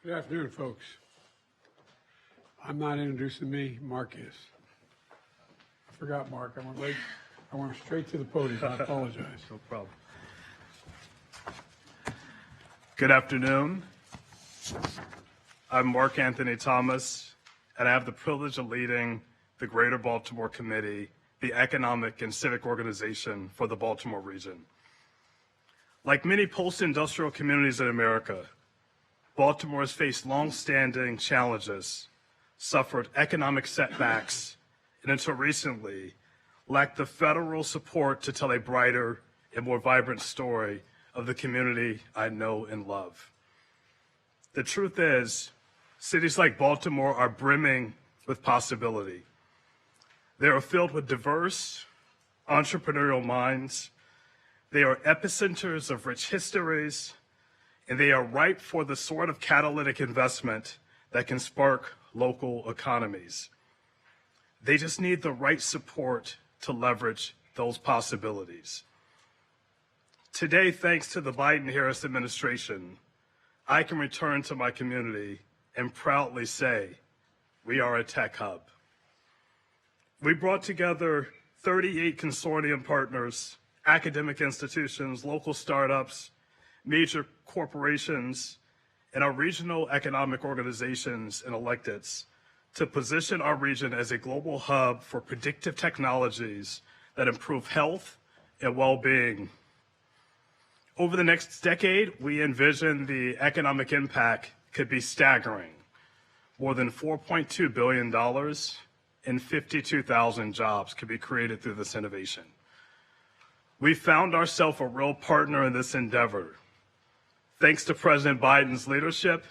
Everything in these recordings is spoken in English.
Good afternoon, folks. I'm not introducing me, Mark is. I forgot Mark, I went late. I went straight to the podium, I apologize. No problem. Good afternoon. I'm Mark Anthony Thomas, and I have the privilege of leading the Greater Baltimore Committee, the economic and civic organization for the Baltimore region. Like many post-industrial communities in America, Baltimore has faced long-standing challenges, suffered economic setbacks, and until recently, lacked the federal support to tell a brighter and more vibrant story of the community I know and love. The truth is, cities like Baltimore are brimming with possibility. They are filled with diverse, entrepreneurial minds. They are epicenters of rich histories, and they are ripe for the sort of catalytic investment that can spark local economies. They just need the right support to leverage those possibilities. Today, thanks to the Biden-Harris administration, I can return to my community and proudly say, we are a tech hub. We brought together 38 consortium partners, academic institutions, local startups, major corporations, and our regional economic organizations and electeds to position our region as a global hub for predictive technologies that improve health and well-being. Over the next decade, we envision the economic impact could be staggering. More than $4.2 billion and 52,000 jobs could be created through this innovation. We found ourselves a real partner in this endeavor. Thanks to President Biden's leadership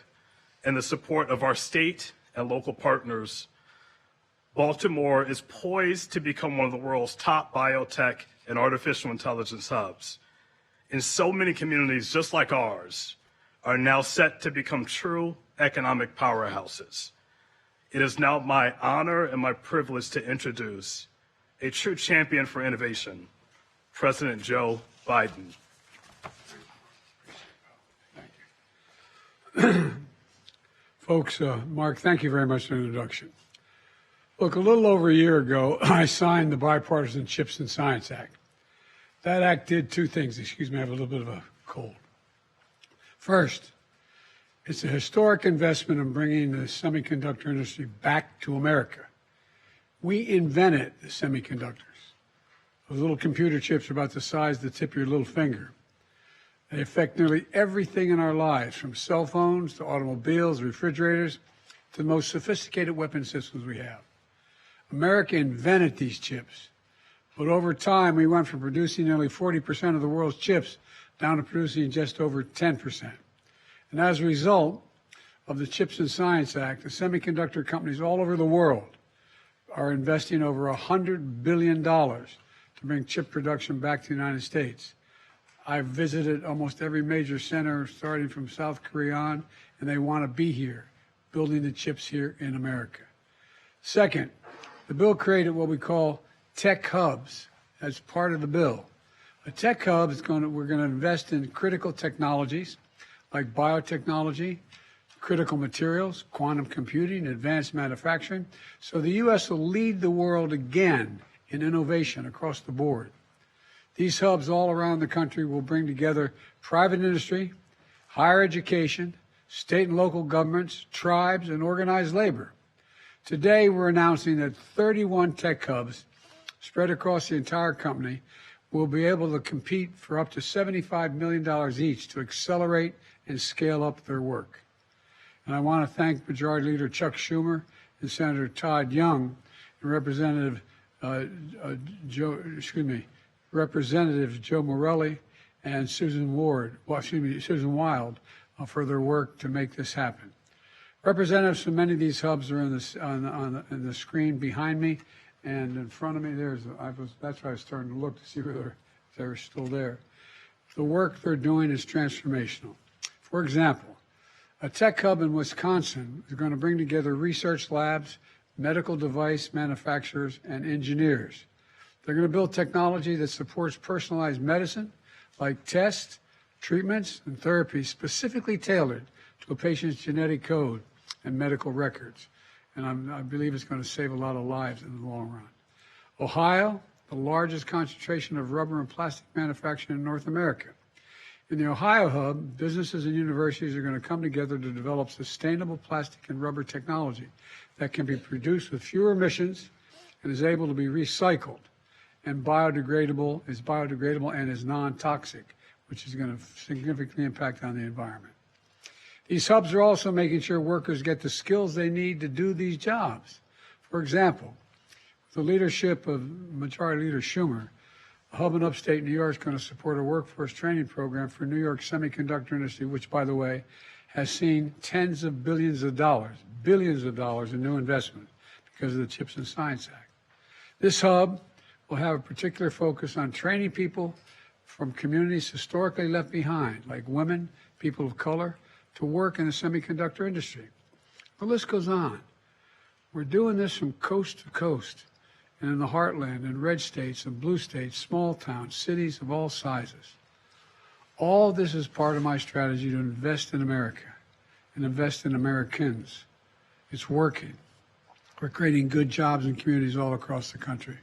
and the support of our state and local partners, Baltimore is poised to become one of the world's top biotech and artificial intelligence hubs. And so many communities just like ours are now set to become true economic powerhouses. It is now my honor and my privilege to introduce a true champion for innovation, President Joe Biden. Folks, Mark, thank you very much for the introduction. Look, a little over a year ago, I signed the Bipartisan Chips and Science Act. That act did two things. Excuse me, I have a little bit of a cold. First, it's a historic investment in bringing the semiconductor industry back to America. We invented the semiconductors. Those little computer chips are about the size of the tip of your little finger. They affect nearly everything in our lives, from cell phones to automobiles, refrigerators, to the most sophisticated weapon systems we have. America invented these chips, but over time we went from producing nearly 40% of the world's chips down to producing just over 10%. And as a result of the Chips and Science Act, the semiconductor companies all over the world are investing over $100 billion to bring chip production back to the United States. I've visited almost every major center, starting from South Korea on, and they want to be here, building the chips here in America. Second, the bill created what we call tech hubs as part of the bill. A tech hub is we're going to invest in critical technologies like biotechnology, critical materials, quantum computing, advanced manufacturing. So the U.S. will lead the world again in innovation across the board. These hubs all around the country will bring together private industry, higher education, state and local governments, tribes, and organized labor. Today, we're announcing that 31 tech hubs spread across the entire company will be able to compete for up to $75 million each to accelerate and scale up their work. And I want to thank Majority Leader Chuck Schumer and Senator Todd Young and Representative Joe Morelli and Susan Wild for their work to make this happen. Representatives from many of these hubs are on the screen behind me, and in front of me that's why I was starting to look to see whether they're still there. The work they're doing is transformational. For example, a tech hub in Wisconsin is going to bring together research labs, medical device manufacturers, and engineers. They're going to build technology that supports personalized medicine, like tests, treatments, and therapies specifically tailored to a patient's genetic code and medical records. And I believe it's going to save a lot of lives in the long run. Ohio, the largest concentration of rubber and plastic manufacturing in North America. In the Ohio hub, businesses and universities are going to come together to develop sustainable plastic and rubber technology that can be produced with fewer emissions and is able to be recycled and is biodegradable and is non-toxic, which is going to significantly impact on the environment. These hubs are also making sure workers get the skills they need to do these jobs. For example, with the leadership of Majority Leader Schumer, a hub in upstate New York is going to support a workforce training program for New York's semiconductor industry, which, by the way, has seen tens of billions of dollars in new investment because of the CHIPS and Science Act. This hub will have a particular focus on training people from communities historically left behind, like women, people of color, to work in the semiconductor industry. The list goes on. We're doing this from coast to coast and in the heartland, in red states and blue states, small towns, cities of all sizes. All this is part of my strategy to invest in America and invest in Americans. It's working. We're creating good jobs in communities all across the country,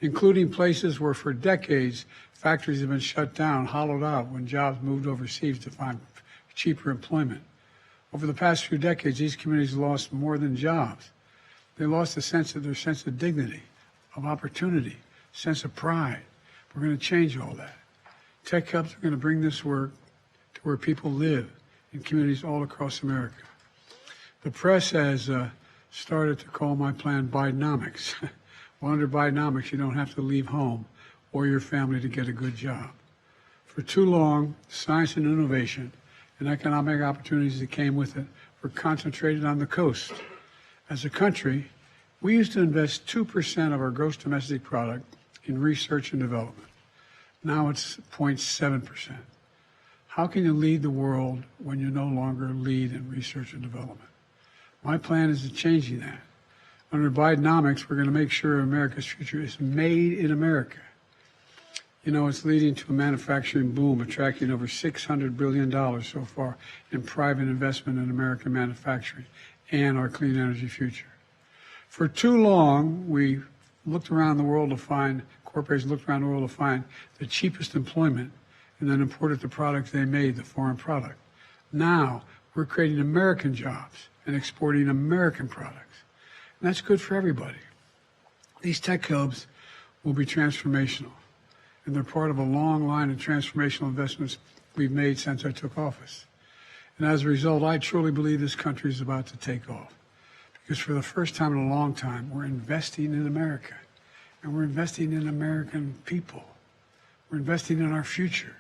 including places where for decades factories have been shut down, hollowed out when jobs moved overseas to find cheaper employment. Over the past few decades, these communities lost more than jobs. They lost their sense of dignity, of opportunity, sense of pride. We're going to change all that. Tech hubs are going to bring this work to where people live in communities all across America. The press has started to call my plan Bidenomics. Well, under Bidenomics, you don't have to leave home or your family to get a good job. For too long, science and innovation and economic opportunities that came with it were concentrated on the coast. As a country, we used to invest 2% of our gross domestic product in research and development. Now it's 0.7%. How can you lead the world when you no longer lead in research and development? My plan is changing that. Under Bidenomics, we're going to make sure America's future is made in America. You know, it's leading to a manufacturing boom, attracting over $600 billion so far in private investment in American manufacturing and our clean energy future. For too long, we looked around the world to find, corporations looked around the world to find the cheapest employment and then imported the products they made, the foreign product. Now, we're creating American jobs and exporting American products. And that's good for everybody. These tech hubs will be transformational, and they're part of a long line of transformational investments we've made since I took office. And as a result, I truly believe this country is about to take off. Because for the first time in a long time, we're investing in America. And we're investing in American people. We're investing in our future.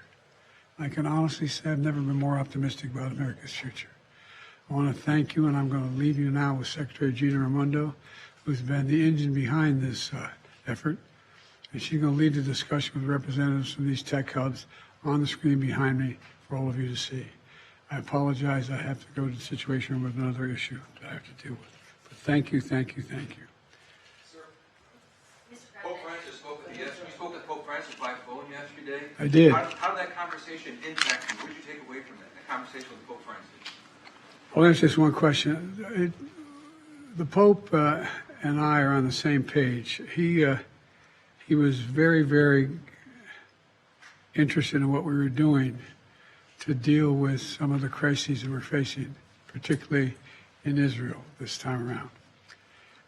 I can honestly say I've never been more optimistic about America's future. I want to thank you, and I'm going to leave you now with Secretary Gina Raimondo, who's been the engine behind this effort. And she's going to lead the discussion with representatives from these tech hubs on the screen behind me for all of you to see. I apologize. I have to go to the situation with another issue that I have to deal with. But thank you, thank you, thank you. Sir, Pope Francis spoke at you spoke with Pope Francis by phone yesterday. I did. How did that conversation impact you? What did you take away from that conversation with Pope Francis? I'll answer this one question. The Pope and I are on the same page. He was very, very interested in what we were doing to deal with some of the crises that we're facing, particularly in Israel this time around.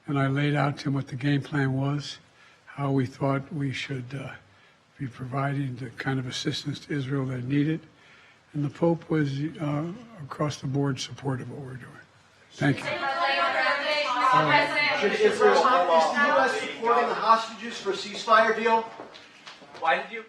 And I laid out to him what the game plan was, how we thought we should be providing the kind of assistance to Israel that needed. And the Pope was across the board supportive of what we're doing. Thank you. Is the U.S. supporting the hostages for a ceasefire deal? Why did you?